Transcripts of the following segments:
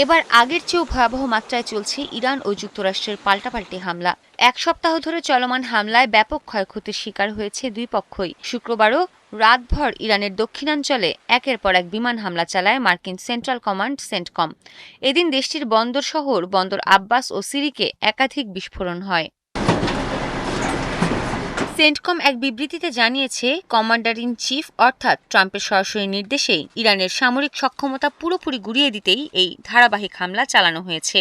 এবার আগের চেয়েও ভয়াবহ মাত্রায় চলছে ইরান ও যুক্তরাষ্ট্রের পাল্টাপাল্টি হামলা। এক সপ্তাহ ধরে চলমান হামলায় ব্যাপক ক্ষয়ক্ষতির শিকার হয়েছে দুই পক্ষই। শুক্রবারও রাতভর ইরানের দক্ষিণাঞ্চলে একের পর এক বিমান হামলা চালায় মার্কিন সেন্ট্রাল কমান্ড সেন্টকম। এদিন দেশটির বন্দর শহর বন্দর আব্বাস ও সিরিকে একাধিক বিস্ফোরণ হয়। সেন্টকম এক বিবৃতিতে জানিয়েছে, কমান্ডার ইন চিফ অর্থাৎ ট্রাম্পের সরাসরি নির্দেশেই ইরানের সামরিক সক্ষমতা পুরোপুরি গুঁড়িয়ে দিতেই এই ধারাবাহিক হামলা চালানো হয়েছে।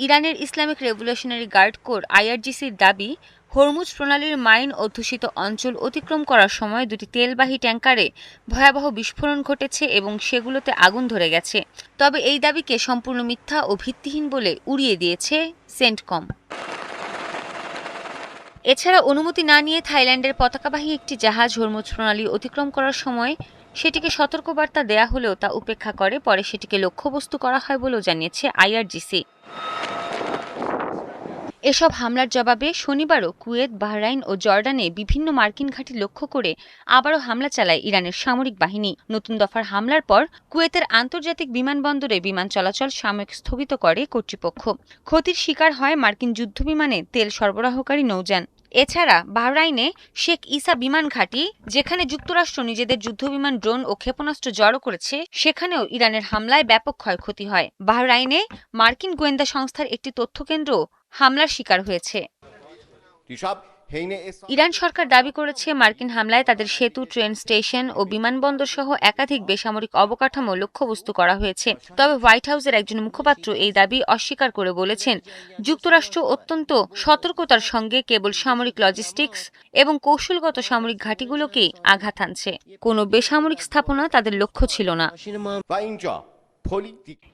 ইরানের ইসলামিক রেভলিউশনারি গার্ড কোর আইআরজিসির দাবি, হরমুজ প্রণালীর মাইন অধ্যুষিত অঞ্চল অতিক্রম করার সময় দুটি তেলবাহী ট্যাঙ্কারে ভয়াবহ বিস্ফোরণ ঘটেছে এবং সেগুলোতে আগুন ধরে গেছে। তবে এই দাবিকে সম্পূর্ণ মিথ্যা ও ভিত্তিহীন বলে উড়িয়ে দিয়েছে সেন্টকম। এছাড়া অনুমতি না নিয়ে থাইল্যান্ডের পতাকাবাহী একটি জাহাজ হরমুজ প্রণালী অতিক্রম করার সময় সেটিকে সতর্কবার্তা দেয়া হলেও তা উপেক্ষা করে পরে সেটিকে লক্ষ্যবস্তু করা হয় বলেও জানিয়েছে আইআরজিসি। এসব হামলার জবাবে শনিবারও কুয়েত, বাহরাইন ও জর্ডানে বিভিন্ন মার্কিন ঘাঁটি লক্ষ্য করে আবারও হামলা চালায় ইরানের সামরিক বাহিনী। নতুন দফার হামলার পর কুয়েতের আন্তর্জাতিক বিমানবন্দরে বিমান চলাচল সাময়িক স্থগিত করে কর্তৃপক্ষ। ক্ষতির শিকার হয় মার্কিন যুদ্ধবিমানে তেল সরবরাহকারী নৌযান। এছাড়া বাহরাইনে শেখ ইসা বিমান ঘাঁটি, যেখানে যুক্তরাষ্ট্র নিজেদের যুদ্ধবিমান, ড্রোন ও ক্ষেপণাস্ত্র জড়ো করেছে, সেখানেও ইরানের হামলায় ব্যাপক ক্ষয়ক্ষতি হয়। বাহরাইনে মার্কিন গোয়েন্দা সংস্থার একটি তথ্যকেন্দ্র হামলার শিকার হয়েছে। ইরান সরকার দাবি করেছে, মার্কিন হামলায় তাদের সেতু, ট্রেন স্টেশন ও বিমানবন্দর সহ একাধিক বেসামরিক অবকাঠামো লক্ষ্যবস্তু করা হয়েছে। তবে হোয়াইট হাউসের একজন মুখপাত্র এই দাবি অস্বীকার করে বলেছেন, যুক্তরাষ্ট্র অত্যন্ত সতর্কতার সঙ্গে কেবল সামরিক লজিস্টিক্স এবং কৌশলগত সামরিক ঘাঁটিগুলোকেই আঘাত হানছে। কোনো বেসামরিক স্থাপনা তাদের লক্ষ্য ছিল না।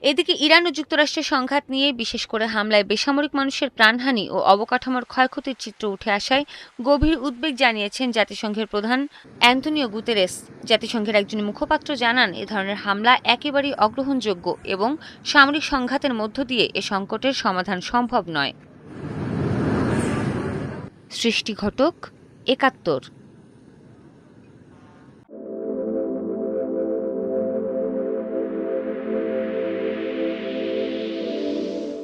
এদিকে ইরান ও যুক্তরাষ্ট্রের সংঘাত নিয়ে, বিশেষ করে হামলায় বেসামরিক মানুষের প্রাণহানি ও অবকাঠামোর ক্ষয়ক্ষতির চিত্র উঠে আসায় গভীর উদ্বেগ জানিয়েছেন জাতিসংঘের প্রধান অ্যান্তোনিও গুতেরেস। জাতিসংঘের একজন মুখপাত্র জানান, এ ধরনের হামলা একেবারেই অগ্রহণযোগ্য এবং সামরিক সংঘাতের মধ্য দিয়ে এ সংকটের সমাধান সম্ভব নয়। সৃষ্টি ঘটক, ৭১।